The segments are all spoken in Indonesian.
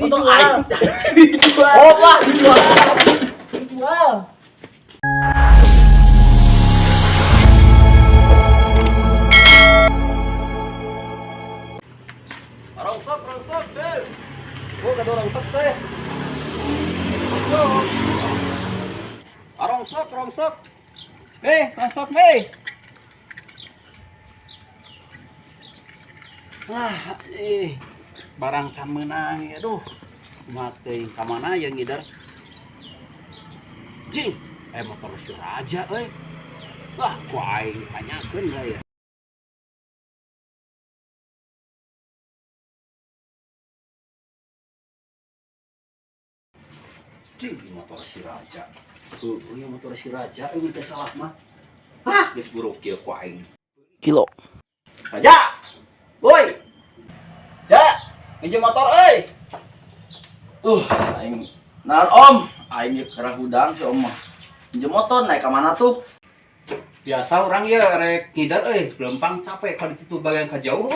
Dijual. Dijual. Oh, Pak, dijual. Rongsok deh. Gua kado rongsok deh. Rongsok. Rongsok nih. Barang can menang ya, aduh. Mati kamana yang ngidar? Jing, motor si Raja, Wah, ku aing tanyakeun lah ya. Jing, motor si Raja. Iya motor si Raja, ini teh salah mah. Geus buruk kieu ku aing. Kilo. Raja. Woi. Ja, pinjem motor euy. Aing naon Om? Aing ge kerah hudang si Om mah. Pinjem motor naik ka mana tuh? Biasa orang ya rek ngidar belempang capek kalau itu bagian ka jauh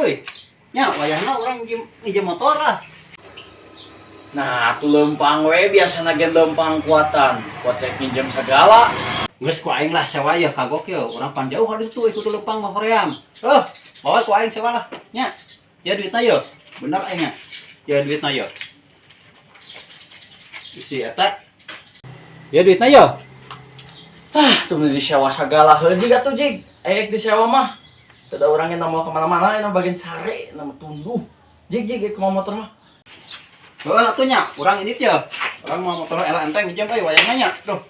nya wayahna orang nginjem motor lah. Nah, tuh lempang we biasana gen lempang kuatan. Kuat rek pinjem segala. Geus ku aing lah sewa ya kagok ya urang pan jauh hari itu ikut lempang mah hoream. Bawa ku aing sewa lah nya. Ya duitna ya. Bener aing nya. Ya duitna ya. Isi eta. Ya duitna ya. Tuh disewa segala heuji atuh jig. Disewa mah. Teu ada urang yang mau kemana-mana, yang bagian sare, nama tunduh. Jig ke motor mah. Heeh atuh nya, urang ini ya. Urang mau motor ela enteng minjem wayahna nya. Duh.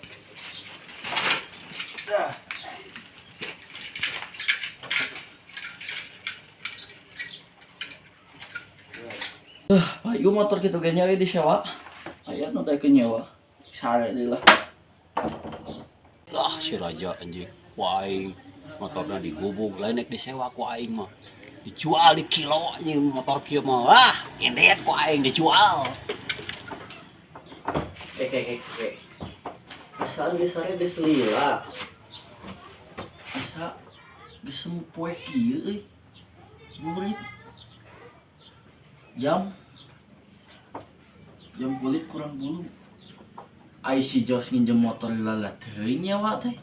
Payu motor kitu ge nya disewa. Aya nu teh nyewa. Sare deui lah. Si Raja anjing. Ku aing motorna digubung lain naik disewa ku aing mah. Dijual di kilo anjing motor kieu mah. Indet ku aing dijual. Asal geus sare geus lila. Asa geus sempoe kieu euy. Murid. Jam kulit kurang bulu. Ai si Jos nginjem motor lila teuing nyawa teh.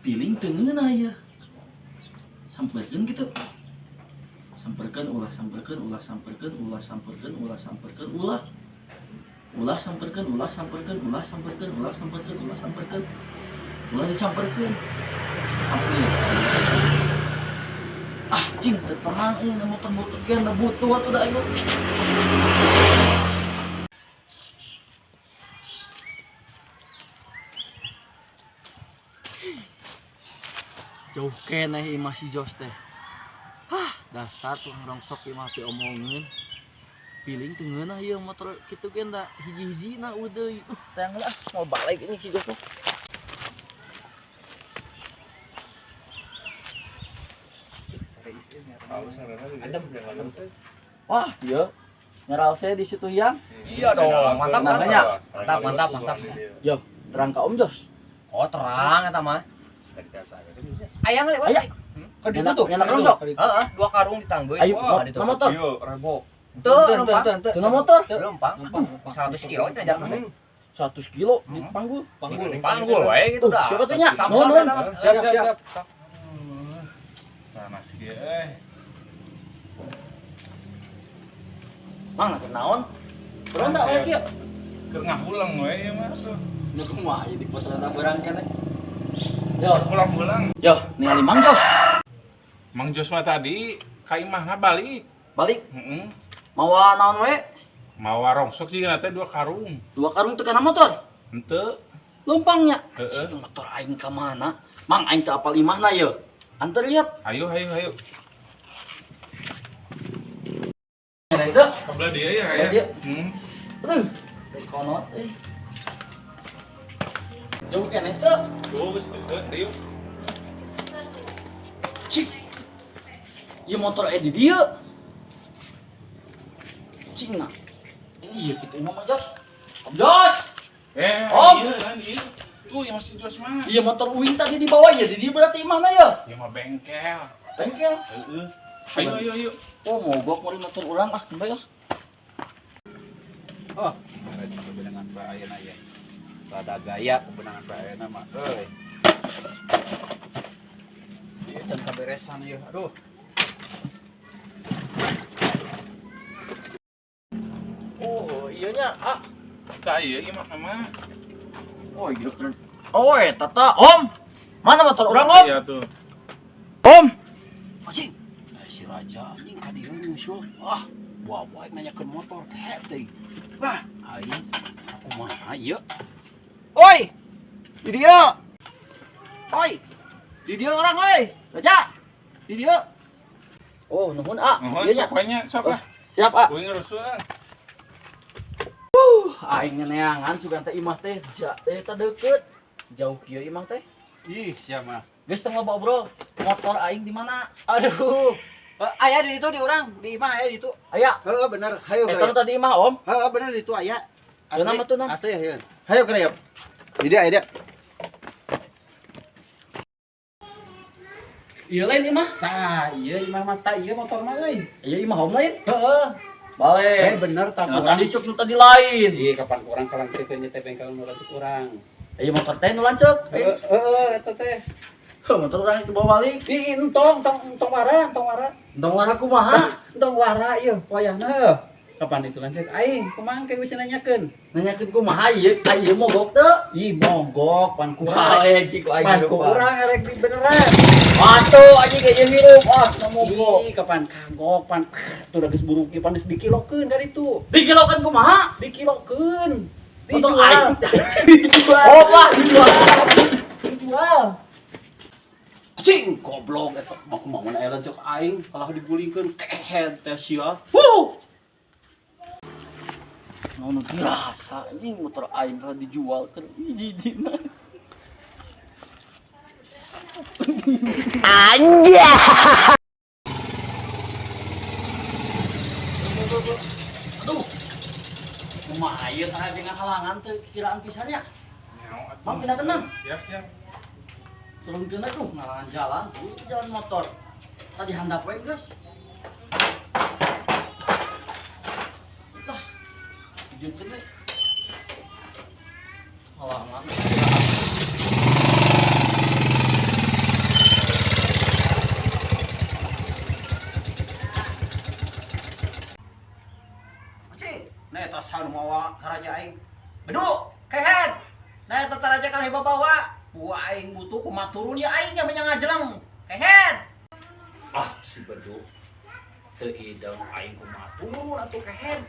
Piling teu ngeunah aya. Samperkeun kitu. Samperkeun ulah. Ulah disamperkeun. Cing, teu tenang ieu motor butut ge na butuh atuh da aing. Jauh keneh imah si Jos teh. Dasar tuh rongsok imah pi omongin. Piling teu ngeunah ieu motor kitu ge da hiji-hijina udeui. Tayang lah mau balik ini si Jos teh. Wah, iya. Nyeral saya di situ yang. Iya dong, mantap namanya. Mantap. Yo, terang ka Om Jos. Oh, terang eta mah. Ayang lewat. Aya. Ka ditu tuh. Nyenak rongsok. Heeh, 2 karung ditanggeun. Ayo, motor. Iya, rego. Teu motor. Lempang. 100 kilo aja jangan. 100 kilo di panggul. Panggul wae gitu dah. Siapa tuh nya? Nuhun. Siap. Panas kieu Mang nak naon? Beronda wae kieu. Keur ngapulang we ieu mah tuh. Nya kumaha ieu di pos rada beurang keneh. Yo, Pulang. yo, ningali Mang Jos. Mang Jos mah tadi ka imahna balik. Balik Heeh. mawa naon we? Mawa rongsok jigana teh 2 karung. 2 karung teu kana motor. Henteu. Lempangnya. Heeh. Motor aing ka mana? Mang aing teu apal imahna ye. Antar lihat. Ayo. Ada itu. Kabelah dia ya Kabelah dia. Heeh. Konot jauh keneh teu. Tuh geus deukeut yuk. Cik. Ieu motor di dieu. Cing na. Ini ya kita Mang Jos. Om Jos. Om. Iya. Tuh yang masih Jos mah. Iya motor Uing tadi dibawa ya, di dia berarti mana ya? Ya mah bengkel. Bengkel. Heeh. Ayo. Oh mogok mau motor orang ah, kembali lah. Oh, beres kebenangan Pak Ayeuna ya. Rada gaya kebenangan Pak Ayeuna mah euy. Ieu can kaberesan ieu. Aduh. Oh, iya nya. Ah, Tak iya mah mah. oh iya keren. Oh, tata, Om. Mana motor orang, Om? Iya tuh. Om. Anjing. Si Raja anjing ka dieu nyusul. Ah, buah-buah nanyakeun motor teh teh. Wah, aing aku mah ieu. Oi. Di dia. Oi. Di dia orang oi. Raja. Di dia. Oh, nuhun, ah. Oh, Iya nya. sokanya sok ah. Siap, ah. Kuing ngerusuh ah. Aing neangan sugan teh imah teh teh deket. Jauh kieu imah teh. Ih, siapa? Geus teu loba, Bro. Motor aing di mana? Aduh. Aya di itu di orang, di imah aya di itu. Aya. Heeh, bener. Hayo Eta geureup. tadi imah, Om. Heeh, bener di itu aya. Teu nama tuh, Nam. Asli ya. Hayo geureup. Di dia, dia. Iya lain imah. Tah, iya imah mata iya motor mah euy. Iya imah Om lain. Heeh. Balik. Bener tak Nah, kurang. tadi cuk nu tadi lain. Iya, kapan kurang kalang teh teh bengkel nu lanjut kurang. Iya motor teh nu lanceuk. Heeh, eta teh. Motor urang itu bawa balik. Ih, entong wara, entong wara. Entong warna kumaha? Entong wara ieu, wayahna. Kapan itu lanjut aing, kumaha ke wis nanyakeun. Nanyakeun kumaha ieu? Ieu mogok teu? Ih, mogok pan kurang. Balik cik aing Pan lupa. kurang erek di beneran. Atuh anjing ge ieu hirup ah na mogok. Ih, kapan kagok pan tuh udah geus buru ki pan geus dikilokeun dari itu. Dikilokeun kumaha? Dikilokeun. Motor Dijual. aing. Dijual. Oh, Pak, dijual. Dijual. Cing, goblok eta mah kumaha mana aya lanceuk aing kalau digulingkeun kehet teh sia. Naon dirasa anjing motor aing kalau dijual keur jijikna. Aduh. Kumaha ieu tah dengan halangan teu kiraan pisannya. Mang pindah kenang. Siap, siap. Turunkeun atuh ngalangan jalan, tuh itu jalan motor. Tadi handap we geus. Tah. Junkeun we. Halangan. Cing, nah eta saur mawa karaja aing. Bedu, kehet. Nah eta taraja kan bawa. Gua aing butuh kumaha turun ya aing nya menyangajeleng. Kehet. Ah, si Bedu. Teu ideng aing kumaha turun atuh kehet.